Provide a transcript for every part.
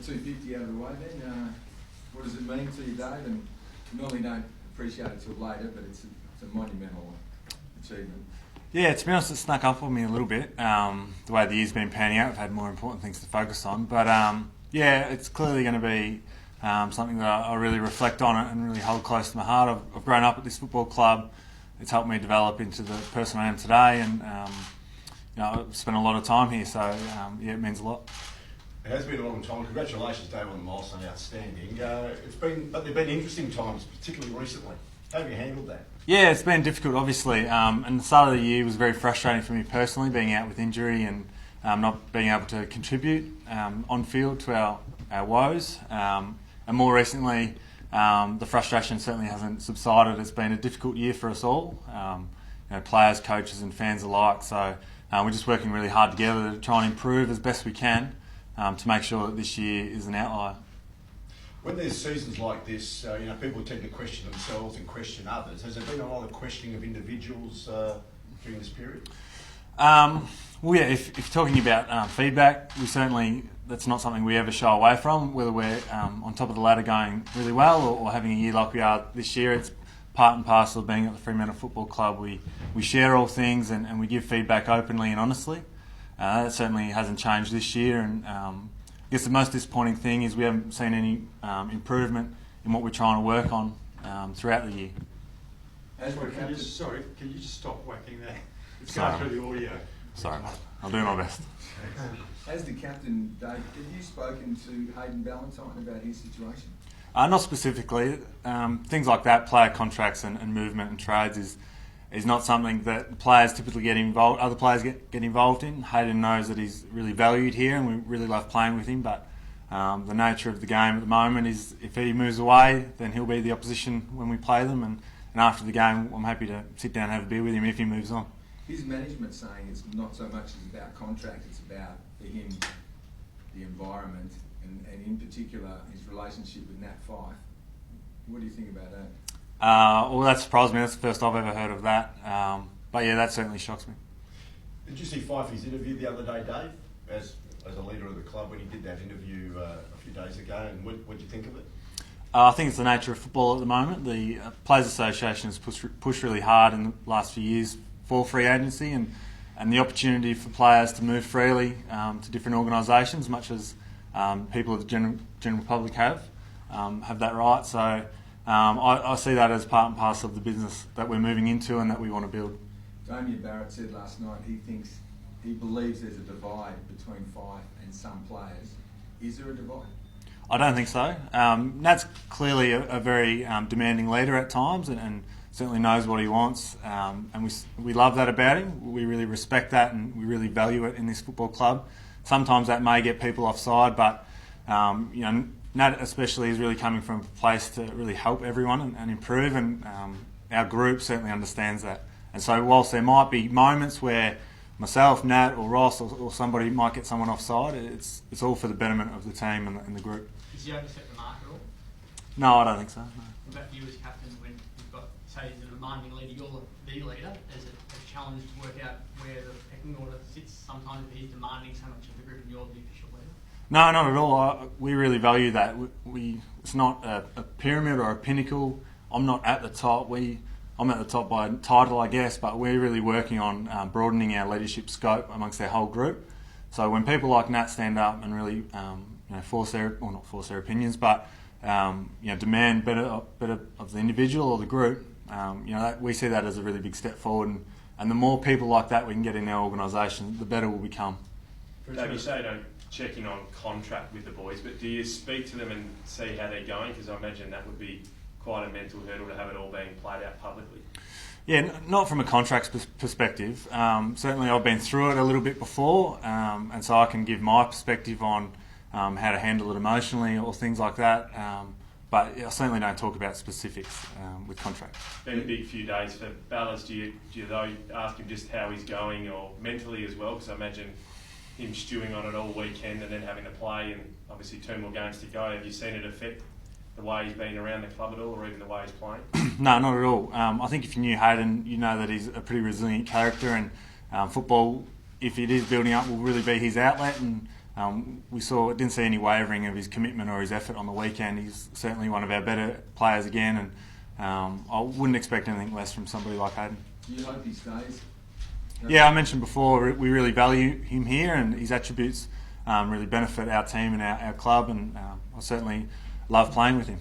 250 out of the way then. What does it mean to you, Dave? And you normally don't appreciate it till later, but it's a monumental achievement. Yeah, to be honest, it snuck up on me a little bit. The way the year's been panning out, I've had more important things to focus on. But yeah, it's clearly going to be something that I really reflect on and really hold close to my heart. I've grown up at this football club. It's helped me develop into the person I am today, and I've spent a lot of time here, so yeah, it means a lot. It has been a long time. Congratulations, Dave, on the milestone. Outstanding. But they've been interesting times, particularly recently. How have you handled that? Yeah, it's been difficult, obviously. And the start of the year was very frustrating for me personally, being out with injury and not being able to contribute on field to our woes. And more recently, the frustration certainly hasn't subsided. It's been a difficult year for us all, players, coaches, and fans alike. So we're just working really hard together to try and improve as best we can to make sure that this year is an outlier. When there's seasons like this, people tend to question themselves and question others. Has there been a lot of questioning of individuals during this period? Well, yeah, if you're talking about feedback, that's not something we ever shy away from, whether we're on top of the ladder going really well or having a year like we are this year. It's part and parcel of being at the Fremantle Football Club. We share all things and we give feedback openly and honestly. That certainly hasn't changed this year, and I guess the most disappointing thing is we haven't seen any improvement in what we're trying to work on throughout the year. Can you just stop whacking that? It's going through the audio. Sorry, I'll do my best. As the captain, Dave, have you spoken to Hayden Ballantyne about his situation? Not specifically. Things like that, player contracts and movement and trades is not something that players typically get involved. Other players get involved in. Hayden knows that he's really valued here, and we really love playing with him. But the nature of the game at the moment is, if he moves away, then he'll be the opposition when we play them. And after the game, I'm happy to sit down and have a beer with him if he moves on. His management saying it's not so much about contract; it's about for him the environment and in particular his relationship with Nat Fyfe. What do you think about that? Well, that surprised me. That's the first I've ever heard of that. But yeah, that certainly shocks me. Did you see Fyfe's interview the other day, Dave, as a leader of the club when he did that interview a few days ago? And what did you think of it? I think it's the nature of football at the moment. The Players Association has pushed really hard in the last few years for free agency and the opportunity for players to move freely to different organisations, much as people of the general public have that right. So I see that as part and parcel of the business that we're moving into and that we want to build. Damien Barrett said last night he believes there's a divide between Fyfe and some players. Is there a divide? I don't think so. Nat's clearly a very demanding leader at times and certainly knows what he wants, and we love that about him. We really respect that and we really value it in this football club. Sometimes that may get people offside, but Nat especially is really coming from a place to really help everyone and improve, and our group certainly understands that. And so whilst there might be moments where myself, Nat or Ross or somebody might get someone offside, it's all for the betterment of the team and the group. Does he overstep the mark at all? No, I don't think so. No. What about you as captain when you've got, say, the demanding leader, you're the leader? Is it a challenge to work out where the pecking order sits sometimes if he's demanding so much of the group and you're the official leader? No, not at all. We really value that. It's not a pyramid or a pinnacle. I'm not at the top. I'm at the top by title, I guess, but we're really working on broadening our leadership scope amongst our whole group. So when people like Nat stand up and really not force their opinions, but demand better of the individual or the group, we see that as a really big step forward. And the more people like that we can get in our organisation, the better we'll become. Dave, you say you don't check in on contract with the boys, but do you speak to them and see how they're going? Because I imagine that would be quite a mental hurdle to have it all being played out publicly. Yeah, not from a contracts perspective. Certainly I've been through it a little bit before, and so I can give my perspective on how to handle it emotionally or things like that. But I certainly don't talk about specifics with contracts. Been a big few days for Ballas. Do you though ask him just how he's going or mentally as well? Because I imagine him stewing on it all weekend and then having to play and obviously 2 more games to go. Have you seen it affect the way he's been around the club at all, or even the way he's playing? No, not at all. I think if you knew Hayden, you know that he's a pretty resilient character, and football, if it is building up, will really be his outlet, and we didn't see any wavering of his commitment or his effort on the weekend. He's certainly one of our better players again, and I wouldn't expect anything less from somebody like Hayden. Do you hope he stays? Yeah, I mentioned before, we really value him here, and his attributes really benefit our team and our club, and I certainly love playing with him.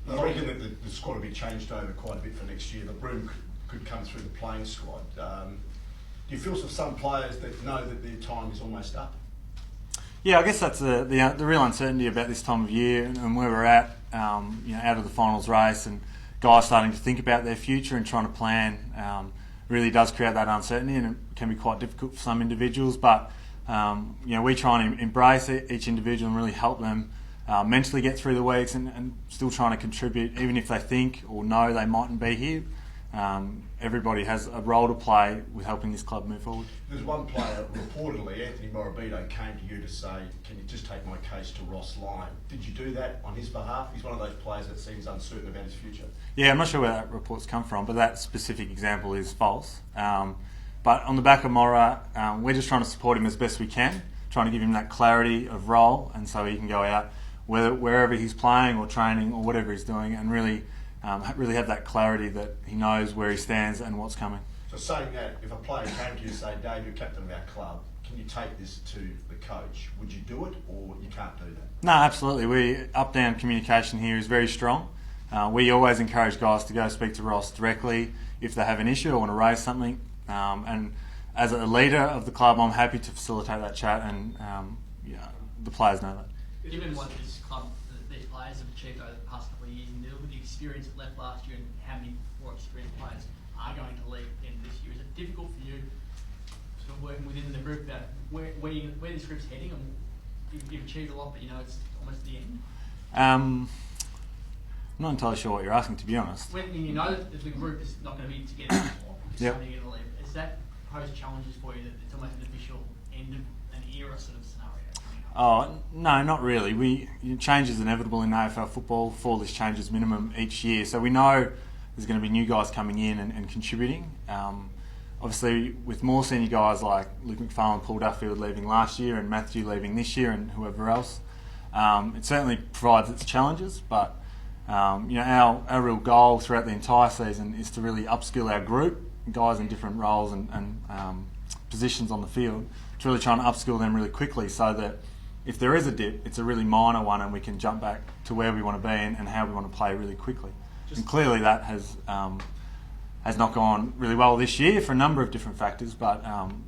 I reckon that the squad will be changed over quite a bit for next year. The Broom could come through the playing squad. Do you feel for some players that know that their time is almost up? Yeah, I guess that's the real uncertainty about this time of year and where we're at, out of the finals race, and guys starting to think about their future and trying to plan really does create that uncertainty, and it can be quite difficult for some individuals. But we try and embrace each individual and really help them mentally get through the weeks and still trying to contribute, even if they think or know they mightn't be here. Everybody has a role to play with helping this club move forward. There's one player, reportedly, Anthony Morabito, came to you to say, can you just take my case to Ross Lyon? Did you do that on his behalf? He's one of those players that seems uncertain about his future. Yeah, I'm not sure where that report's come from, but that specific example is false. But on the back of Mora, we're just trying to support him as best we can, trying to give him that clarity of role, and so he can go out wherever he's playing or training or whatever he's doing, and really have that clarity that he knows where he stands and what's coming. So saying that, if a player came to you and say, Dave, you're captain of our club, can you take this to the coach? Would you do it, or you can't do that? No, absolutely. Up-down communication here is very strong. We always encourage guys to go speak to Ross directly if they have an issue or want to raise something. And as a leader of the club, I'm happy to facilitate that chat, and the players know that. Given what this club, these players have achieved over the past couple of years, and with the experience that left last year and how many more experienced players are going to leave in this year, is it difficult for you sort of working within the group about where this group's heading, and you've achieved a lot, but it's almost the end? I'm not entirely sure what you're asking, to be honest. When you know that the group is not going to be together anymore, because Yep. somebody's going to leave, is that pose challenges for you that it's almost an official end of an era sort of scenario? Oh, no, not really. Change is inevitable in AFL football. 4 list changes minimum each year. So we know there's going to be new guys coming in and contributing. Obviously, with more senior guys like Luke McFarlane, Paul Duffield leaving last year and Matthew leaving this year and whoever else, it certainly provides its challenges. But, our real goal throughout the entire season is to really upskill our group, guys in different roles and positions on the field, to really try and upskill them really quickly so that if there is a dip, it's a really minor one and we can jump back to where we want to be and how we want to play really quickly. And clearly that has not gone really well this year for a number of different factors, but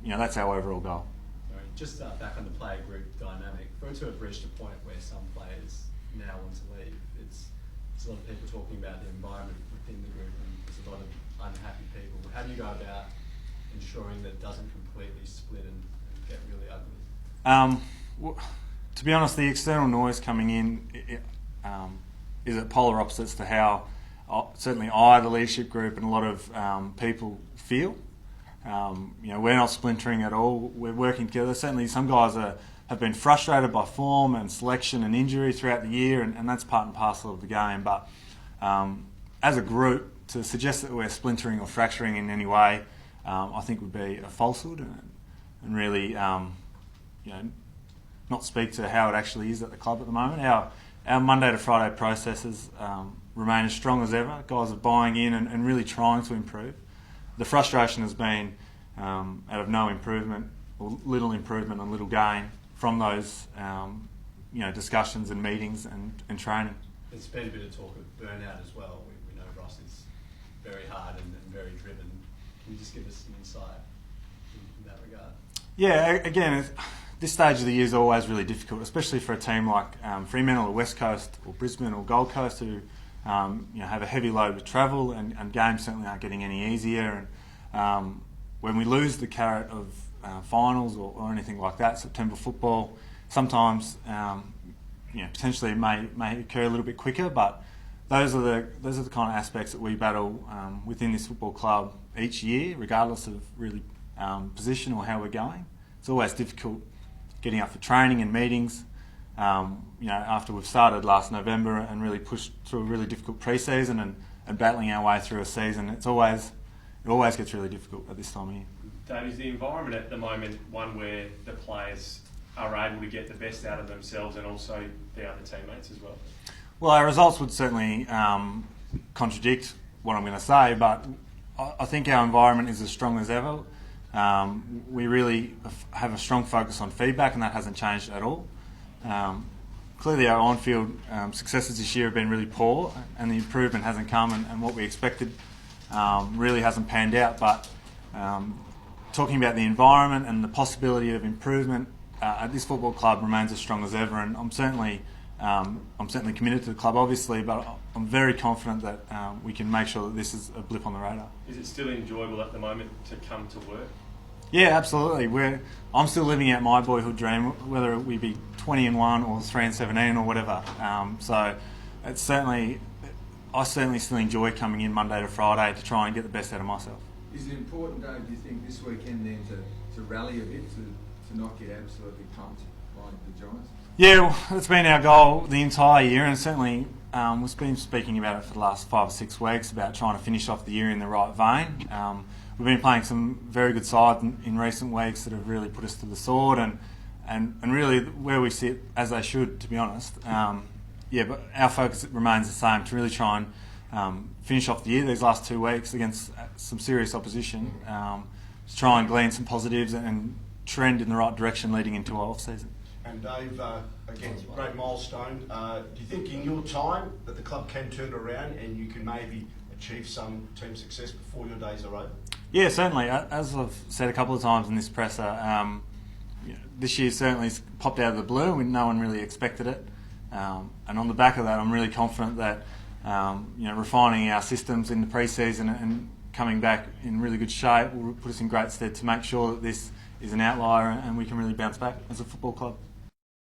that's our overall goal. Sorry, just back on the player group dynamic, for it to have reached a point where some players now want to leave, it's a lot of people talking about the environment within the group, and there's a lot of unhappy people. How do you go about ensuring that it doesn't completely split and get really ugly? To be honest, the external noise coming in is at polar opposites to how certainly the leadership group, and a lot of people feel. We're not splintering at all. We're working together. Certainly some guys have been frustrated by form and selection and injury throughout the year, and that's part and parcel of the game. But as a group, to suggest that we're splintering or fracturing in any way, I think would be a falsehood and really not speak to how it actually is at the club at the moment. Our Monday to Friday processes remain as strong as ever. Guys are buying in and really trying to improve. The frustration has been out of no improvement or little improvement and little gain from those discussions and meetings and training. There's been a bit of talk of burnout as well. We know Ross is very hard and very driven. Can you just give us some insight in that regard? Yeah, again, this stage of the year is always really difficult, especially for a team like Fremantle or West Coast or Brisbane or Gold Coast who have a heavy load with travel, and games certainly aren't getting any easier. And when we lose the carrot of finals or anything like that, September football, sometimes potentially it may occur a little bit quicker. But those are the kind of aspects that we battle within this football club each year, regardless of really position or how we're going. It's always difficult getting up for training and meetings. After we've started last November and really pushed through a really difficult pre-season and battling our way through a season, it always gets really difficult at this time of year. Dave, is the environment at the moment one where the players are able to get the best out of themselves and also the other teammates as well? Well, our results would certainly contradict what I'm going to say, but I think our environment is as strong as ever. We really have a strong focus on feedback, and that hasn't changed at all. Clearly, our on-field successes this year have been really poor, and the improvement hasn't come, and what we expected really hasn't panned out. But talking about the environment and the possibility of improvement at this football club remains as strong as ever, and I'm certainly committed to the club, obviously, but I'm very confident that we can make sure that this is a blip on the radar. Is it still enjoyable at the moment to come to work? Yeah, absolutely. I'm still living out my boyhood dream, whether we be 20-1 or 3-17 or whatever. So I certainly still enjoy coming in Monday to Friday to try and get the best out of myself. Is it important, Dave, do you think, this weekend then to rally a bit, to not get absolutely pumped by the Giants? Yeah, well, that's been our goal the entire year, and certainly we've been speaking about it for the last 5 or 6 weeks about trying to finish off the year in the right vein. We've been playing some very good sides in recent weeks that have really put us to the sword and really where we sit, as they should, to be honest. But our focus remains the same, to really try and finish off the year these last 2 weeks against some serious opposition, to try and glean some positives and trend in the right direction leading into our off-season. And Dave, again, great milestone. Do you think in your time that the club can turn it around and you can maybe achieve some team success before your days are over? Yeah, certainly. As I've said a couple of times in this presser, this year certainly popped out of the blue and no one really expected it. And on the back of that, I'm really confident that refining our systems in the pre-season and coming back in really good shape will put us in great stead to make sure that this is an outlier and we can really bounce back as a football club.